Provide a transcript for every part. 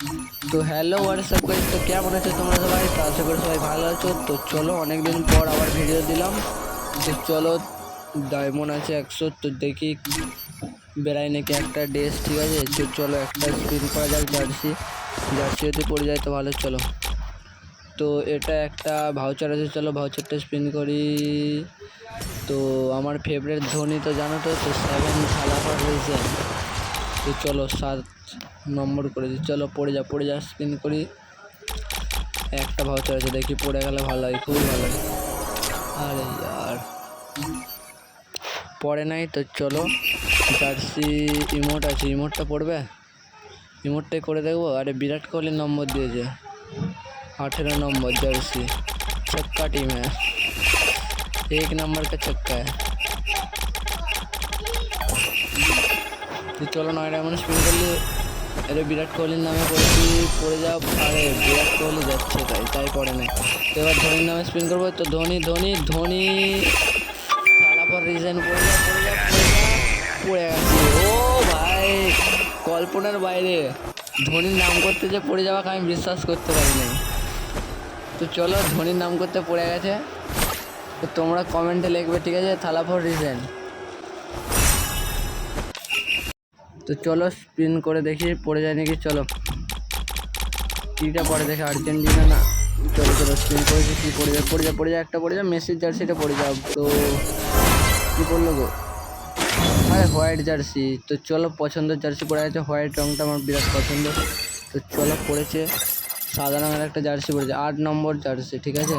তো hello WhatsApp guys, তো কেমন আছো তোমরা সবাই? তো আশা করি সবাই ভালো আছো। তো চলো অনেকদিন পর আবার ভিডিও দিলাম। তো চলো ডায়মন্ড আছে 100, তো দেখি বেড়াই নাকি একটা ড্রেস, ঠিক আছে। তো চলো একটা স্পিন করা যাক জার্সি যদি পড়ে যায় তো ভালো। চলো, তো এটা একটা ভাউচার আছে, চলো ভাউচারটা স্পিন করি। তো আমার ফেভারিট ধোনি তো জানো, তো 7 থালাপার রয়েছে। তো চলো 7 নম্বর করে দিই, চলো পড়ে যা স্পিন করি। একটা ভাউচার আছে, দেখি পড়ে গেলে ভালো হয়, খুবই ভালো হয়। আরে ইয়ার পড়ে নাই। তো চলো জার্সি ইমোট আছে, ইমোটটা পড়বে, ইমোটটাই করে দেখবো। আরে বিরাট কোহলির নম্বর দিয়েছে 18 নম্বর জার্সি। छक्का टीम है, 1 नंबर का छक्का है। তো চলো 9 ডায়মন্ড স্পিন করলি। আরে বিরাট কোহলির নামে করেছি, পড়ে যা। আরে বিরাট কোহলি যাচ্ছে, তাই পড়ে নাই। তো এবার ধোনির নামে স্পিন করবো। তো ধোনি থালা পর রিজেন পড়ে গেছে। ও ভাই, কল্পনার বাইরে ধোনির নাম করতে যে পড়ে যাওয়াকে আমি বিশ্বাস করতে পারিনি। তো চলো ধোনির নাম করতে পড়ে গেছে। তো তোমরা কমেন্টে লিখবে, ঠিক আছে, থালা ফর রিজেন। তো চলো স্পিন করে দেখি পড়ে যায় নাকি। চলো কিটা পড়ে দেখে, আর্জেন্টিনা না। চলো স্পিন করেছি, কি পড়ে যায় একটা পড়ে যায়, মেসির জার্সিটা পড়ে যাও। তো কি পড়লো গো? আরে হোয়াইট জার্সি। তো চলো পছন্দের জার্সি পড়ে গেছে, হোয়াইট রঙটা আমার বিরাট পছন্দ। তো চলো পড়েছে সাদা রঙের একটা জার্সি পড়েছে, 8 নম্বর জার্সি, ঠিক আছে।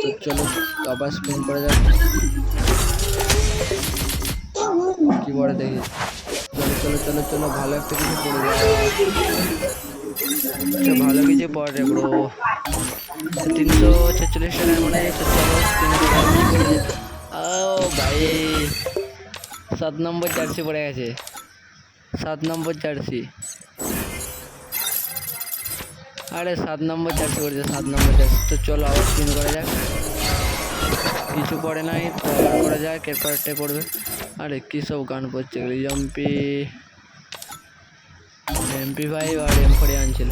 তো চলো আবার স্পিন করে যাক, কি পড়ে দেখি। চলো ভালো একটা কিছু পড়ে যায়, ভালো কিছু পড়ে ব্রো। 346 রানের মনে হয়। তো চলো স্পিন করে ও ভাই 7 নম্বর জার্সি পড়ে গেছে, 7 নম্বর জার্সি। আরে 7 নম্বর জার্সি পড়েছে, 7 নম্বর জার্সি। তো চলো আবার স্পিন করা যাক, কিছু পড়ে নাই। তো আবার করা যাক, এরপরটাই পড়বে। আরে কী সব গান পড়ছে, MP5 আর M4 আনছিল।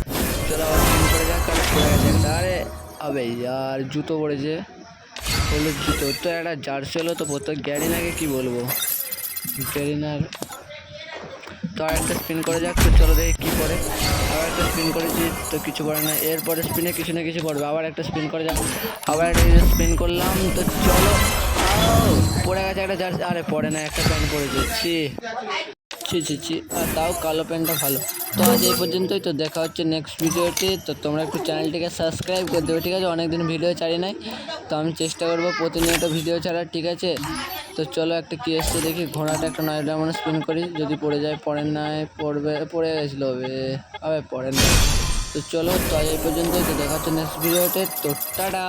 চলো আবার স্পিন করে যাক, আর পড়ে গেছে একটা। আরে আবে ইয়ার জুতো পড়েছে, হলুদ জুতো। তো একটা জার্সি হলো তো প্রত্যেক গ্যারিনাকে কি বলবো, গ্যারিনার। তো আর একটা স্পিন করে যাক। তো চলো দেখি কী পড়ে। আবার একটা স্পিন করেছি, তো কিছু পড়ে না। এরপরে স্পিনে কিছু না কিছু পড়বে। আবার একটা স্পিন করে যাক, আবার একটা স্পিন করলাম। তো চলো পড়ে গেছে একটা জার্সি। আরে পড়ে না, একটা প্যান্ট পড়েছে। ছি আর তাও কালো প্যান্টটা ভালো। তো আজ এই পর্যন্তই। তো দেখা হচ্ছে নেক্সট ভিডিওতে। তো তোমরা একটু চ্যানেলটিকে সাবস্ক্রাইব করে দেবে, ঠিক আছে। অনেকদিন ভিডিও ছাড়ি নাই, তো আমি চেষ্টা করবো প্রতিনিয়ত ভিডিও ছাড়ার, ঠিক আছে। তো চলো একটা কি এসছে দেখি, ঘোড়াটা একটা 9 ডায়মন্ড স্পিন করি, যদি পড়ে যায়। পড়ে গেছিলো, আবে পড়ে না। তো চলো তো আজ এই পর্যন্তই। তো দেখা হচ্ছে নেক্সট ভিডিওতে। তো টাটা।